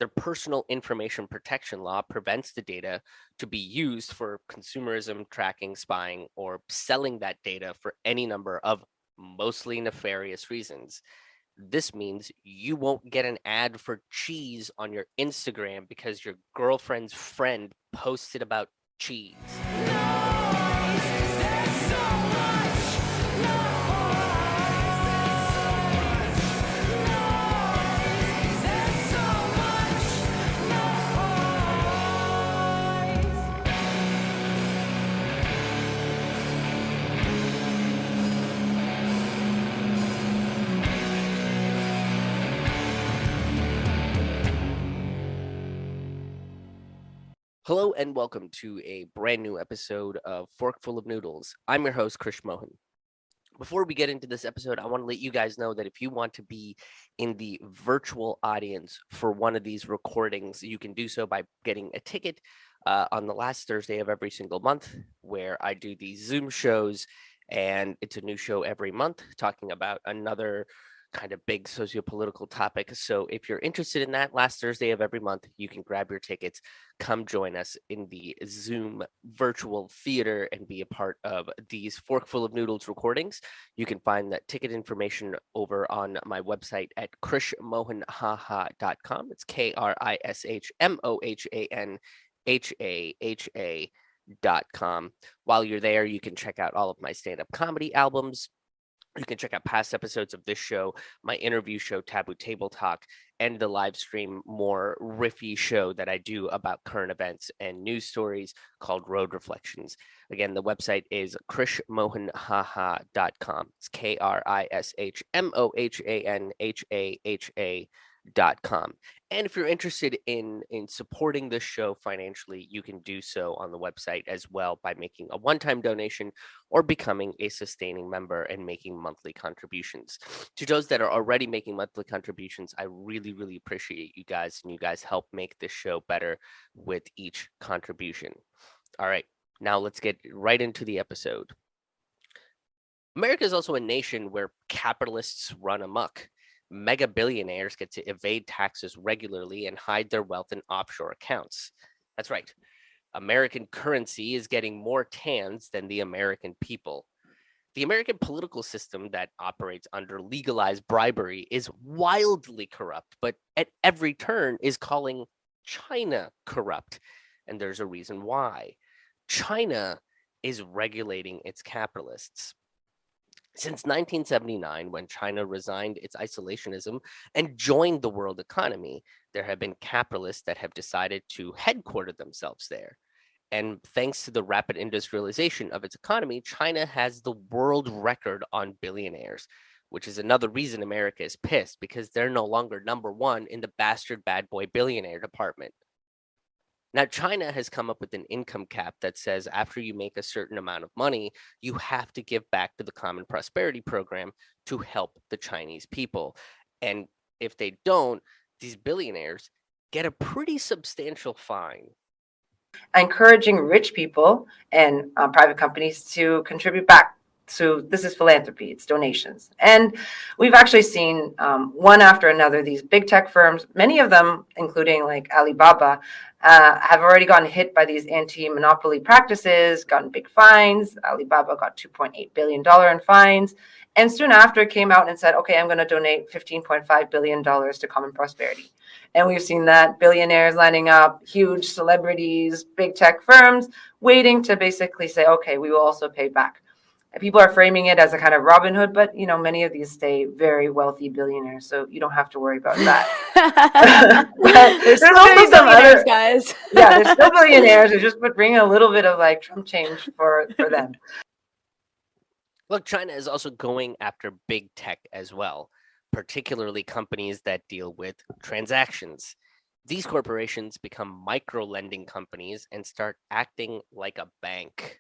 their personal information protection law prevents the data to be used for consumerism, tracking, spying, or selling that data for any number of mostly nefarious reasons. This means you won't get an ad for cheese on your Instagram because your girlfriend's friend posted about cheese. Hello and welcome to a brand new episode of Forkful of Noodles. I'm your host, Krish Mohan. Before we get into this episode, I want to let you guys know that if you want to be in the virtual audience for one of these recordings, you can do so by getting a ticket on the last Thursday of every single month, where I do these Zoom shows, and it's a new show every month talking about another kind of big socio-political topic. So if you're interested in that, last Thursday of every month, you can grab your tickets, come join us in the Zoom virtual theater and be a part of these Forkful of Noodles recordings. You can find that ticket information over on my website at krishmohanhaha.com. It's KRISHMOHANHAHA.com. While you're there, you can check out all of my stand-up comedy albums. You can check out past episodes of this show, my interview show, Taboo Table Talk, and the live stream, more riffy show that I do about current events and news stories called Road Reflections. Again, the website is krishmohanhaha.com. It's KRISHMOHANHAHA.com. And if you're interested in supporting this show financially, you can do so on the website as well by making a one-time donation or becoming a sustaining member and making monthly contributions. To those that are already making monthly contributions, I really, really appreciate you guys, and you guys help make this show better with each contribution. All right, now let's get right into the episode. America is also a nation where capitalists run amok. Mega billionaires get to evade taxes regularly and hide their wealth in offshore accounts. That's right. American currency is getting more tans than the American people. The American political system that operates under legalized bribery is wildly corrupt, but at every turn is calling China corrupt. And there's a reason why. China is regulating its capitalists. Since 1979, when China resigned its isolationism and joined the world economy, there have been capitalists that have decided to headquarter themselves there. And thanks to the rapid industrialization of its economy, China has the world record on billionaires, which is another reason America is pissed, because they're no longer number one in the bastard bad boy billionaire department. Now, China has come up with an income cap that says after you make a certain amount of money, you have to give back to the Common Prosperity Program to help the Chinese people. And if they don't, these billionaires get a pretty substantial fine. Encouraging rich people and private companies to contribute back. So this is philanthropy, it's donations. And we've actually seen one after another, these big tech firms, many of them, including like Alibaba, have already gotten hit by these anti-monopoly practices, gotten big fines. Alibaba got $2.8 billion in fines. And soon after came out and said, okay, I'm going to donate $15.5 billion to Common Prosperity. And we've seen that billionaires lining up, huge celebrities, big tech firms, waiting to basically say, okay, we will also pay back. People are framing it as a kind of Robin Hood, but you know, many of these stay very wealthy billionaires, so you don't have to worry about that. There's still some other guys. Yeah, there's still billionaires who just bring a little bit of like Trump change for them. Look, China is also going after big tech as well, particularly companies that deal with transactions. These corporations become micro-lending companies and start acting like a bank.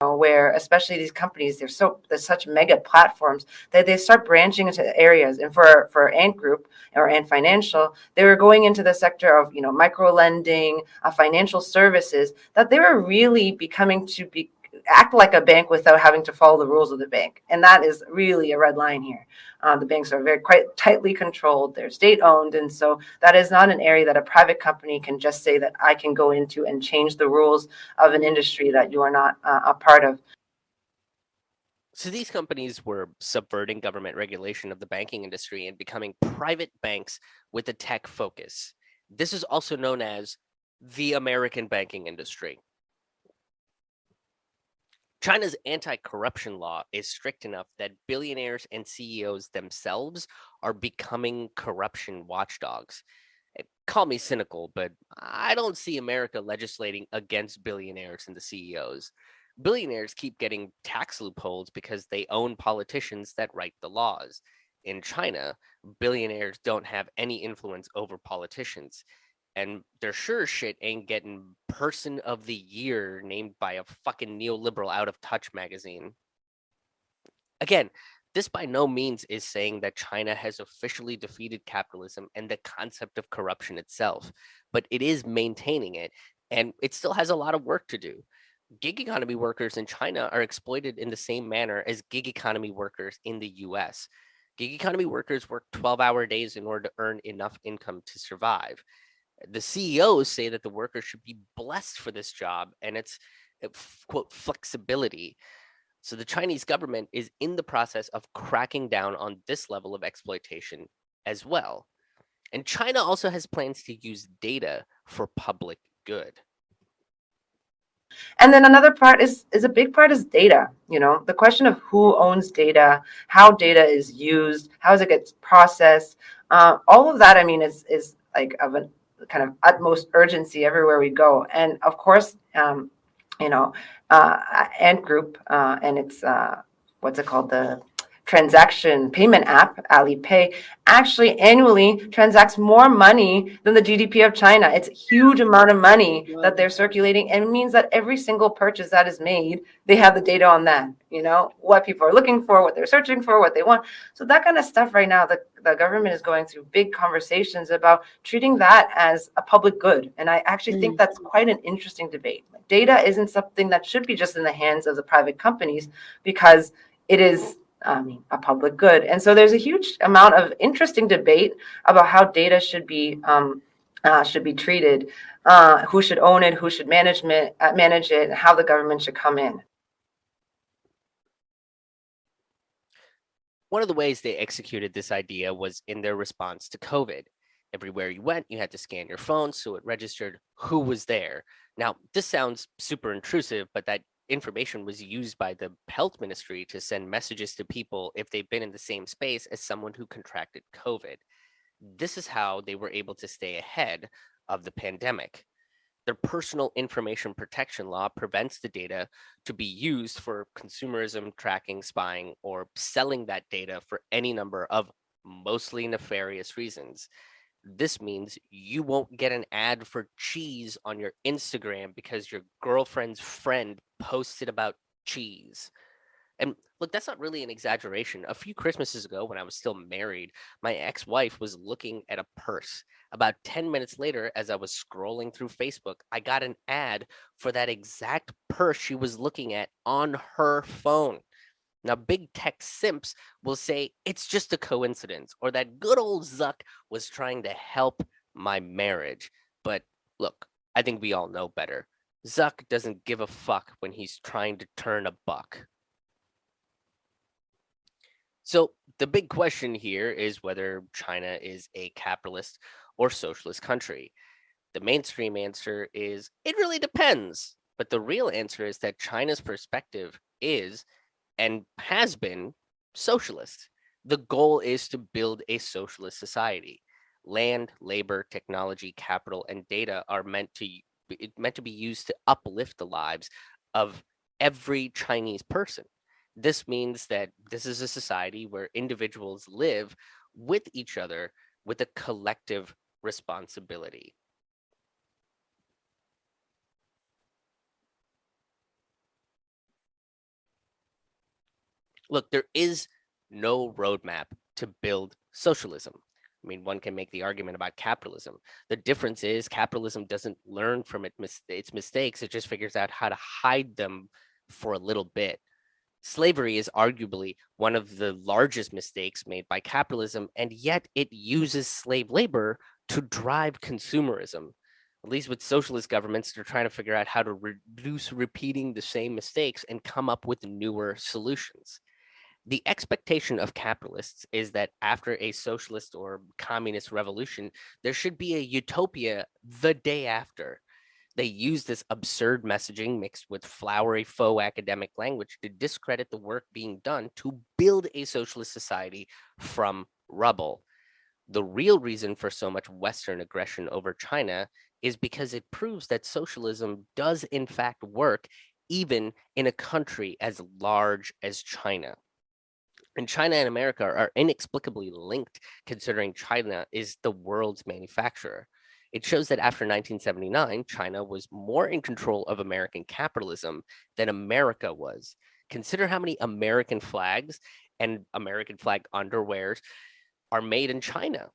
Where especially these companies, they're such mega platforms that they start branching into areas. And for Ant Group or Ant Financial, they were going into the sector of micro lending, financial services, that they were really becoming to be act like a bank without having to follow the rules of the bank. And that is really a red line here. The banks are very quite tightly controlled. They're state owned. And so that is not an area that a private company can just say that I can go into and change the rules of an industry that you are not a part of. So these companies were subverting government regulation of the banking industry and becoming private banks with a tech focus. This is also known as the American banking industry. China's anti-corruption law is strict enough that billionaires and CEOs themselves are becoming corruption watchdogs. Call me cynical, but I don't see America legislating against billionaires and the CEOs. Billionaires keep getting tax loopholes because they own politicians that write the laws. In China, billionaires don't have any influence over politicians. And they're sure as shit ain't getting Person of the Year named by a fucking neoliberal out of touch magazine. Again, this by no means is saying that China has officially defeated capitalism and the concept of corruption itself, but it is maintaining it, and it still has a lot of work to do. Gig economy workers in China are exploited in the same manner as gig economy workers in the US. Gig economy workers work 12-hour days in order to earn enough income to survive. The CEOs say that the workers should be blessed for this job and its quote flexibility. So the Chinese government is in the process of cracking down on this level of exploitation as well. And China also has plans to use data for public good. And then another part is a big part is data. The question of who owns data, how data is used, how it gets processed, all of that. I mean, is like of a kind of utmost urgency everywhere we go. And of course, Ant Group and it's what's it called, the transaction payment app Alipay actually annually transacts more money than the GDP of China. It's a huge amount of money that they're circulating, and it means that every single purchase that is made, they have the data on that, what people are looking for, what they're searching for, what they want. So that kind of stuff right now, the government is going through big conversations about treating that as a public good. And I actually think that's quite an interesting debate. Data isn't something that should be just in the hands of the private companies, because it is a public good. And so there's a huge amount of interesting debate about how data should be treated, who should own it, who should manage it, and how the government should come in. One of the ways they executed this idea was in their response to COVID. Everywhere you went, you had to scan your phone so it registered who was there. Now, this sounds super intrusive, but that information was used by the health ministry to send messages to people if they've been in the same space as someone who contracted COVID. This is how they were able to stay ahead of the pandemic. Their personal information protection law prevents the data to be used for consumerism, tracking, spying, or selling that data for any number of mostly nefarious reasons. This means you won't get an ad for cheese on your Instagram because your girlfriend's friend posted about cheese. And look, that's not really an exaggeration. A few Christmases ago, when I was still married, my ex-wife was looking at a purse. About 10 minutes later, as I was scrolling through Facebook, I got an ad for that exact purse she was looking at on her phone. Now, big tech simps will say it's just a coincidence, or that good old Zuck was trying to help my marriage. But look, I think we all know better. Zuck doesn't give a fuck when he's trying to turn a buck. So the big question here is whether China is a capitalist or socialist country. The mainstream answer is it really depends. But the real answer is that China's perspective is and has been socialist. The goal is to build a socialist society. Land, labor, technology, capital, and data are meant to be used to uplift the lives of every Chinese person. This means that this is a society where individuals live with each other with a collective responsibility. Look, there is no roadmap to build socialism. I mean, one can make the argument about capitalism. The difference is capitalism doesn't learn from its mistakes. It just figures out how to hide them for a little bit. Slavery is arguably one of the largest mistakes made by capitalism, and yet it uses slave labor to drive consumerism. At least with socialist governments, they're trying to figure out how to reduce repeating the same mistakes and come up with newer solutions. The expectation of capitalists is that after a socialist or communist revolution, there should be a utopia the day after. They use this absurd messaging mixed with flowery faux academic language to discredit the work being done to build a socialist society from rubble. The real reason for so much Western aggression over China is because it proves that socialism does in fact work even in a country as large as China. And China and America are inexplicably linked, considering China is the world's manufacturer. It shows that after 1979, China was more in control of American capitalism than America was. Consider how many American flags and American flag underwears are made in China.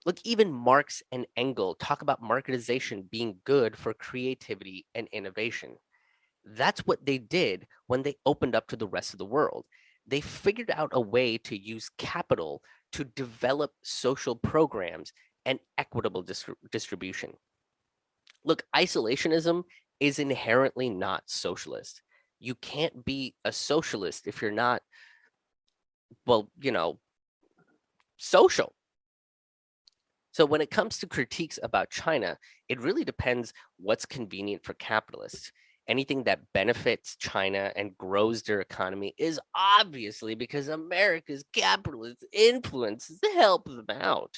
Look, even Marx and Engels talk about marketization being good for creativity and innovation. That's what they did when they opened up to the rest of the world. They figured out a way to use capital to develop social programs and equitable distribution. Look, isolationism is inherently not socialist. You can't be a socialist if you're not, well, social. So when it comes to critiques about China, it really depends what's convenient for capitalists. Anything that benefits China and grows their economy is obviously because America's capitalist influence to help them out.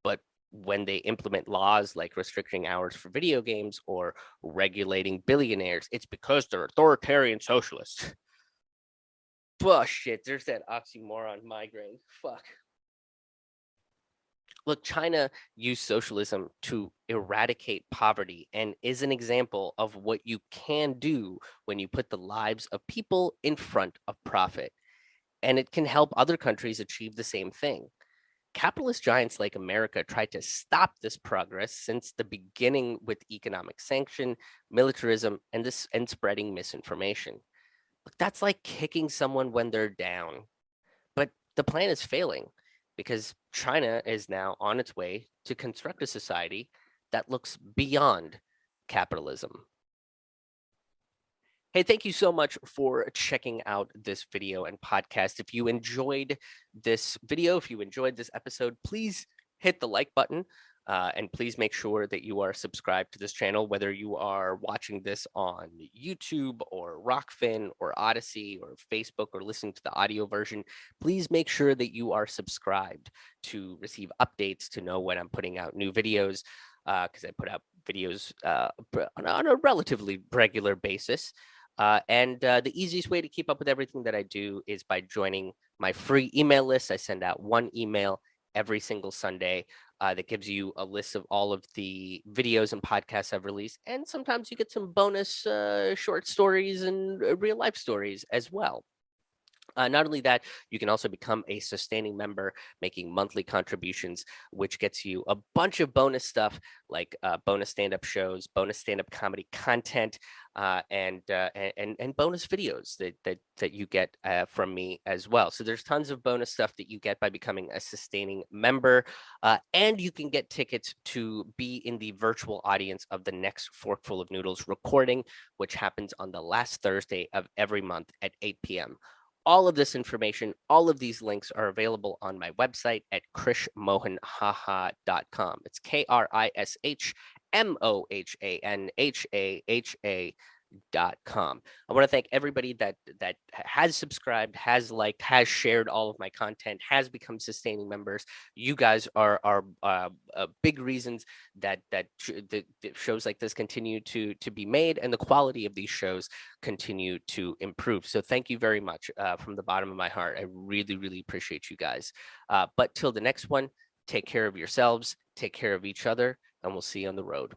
But when they implement laws like restricting hours for video games or regulating billionaires, it's because they're authoritarian socialists. Bullshit, there's that oxymoron migraine. Fuck. Look, China used socialism to eradicate poverty and is an example of what you can do when you put the lives of people in front of profit. And it can help other countries achieve the same thing. Capitalist giants like America tried to stop this progress since the beginning with economic sanction, militarism, and spreading misinformation. Look, that's like kicking someone when they're down. But the plan is failing because China is now on its way to construct a society that looks beyond capitalism. Hey, thank you so much for checking out this video and podcast. If you enjoyed this video, if you enjoyed this episode, please hit the like button. And please make sure that you are subscribed to this channel, whether you are watching this on YouTube or Rockfin or Odyssey or Facebook or listening to the audio version. Please make sure that you are subscribed to receive updates, to know when I'm putting out new videos, because I put out videos on a relatively regular basis. And the easiest way to keep up with everything that I do is by joining my free email list. I send out one email every single Sunday that gives you a list of all of the videos and podcasts I've released. And sometimes you get some bonus short stories and real life stories as well. Not only that, you can also become a sustaining member, making monthly contributions, which gets you a bunch of bonus stuff like bonus stand-up shows, bonus stand-up comedy content, and bonus videos that you get from me as well. So there's tons of bonus stuff that you get by becoming a sustaining member, and you can get tickets to be in the virtual audience of the next Forkful of Noodles recording, which happens on the last Thursday of every month at 8 p.m. All of this information, all of these links are available on my website at krishmohanhaha.com. It's KRISHMOHANHAHA.com. I want to thank everybody that has subscribed, has liked, has shared all of my content, has become sustaining members. You guys are big reasons that shows like this continue to be made, and the quality of these shows continue to improve. So thank you very much from the bottom of my heart. I really, really appreciate you guys. But till the next one, take care of yourselves, take care of each other, and we'll see you on the road.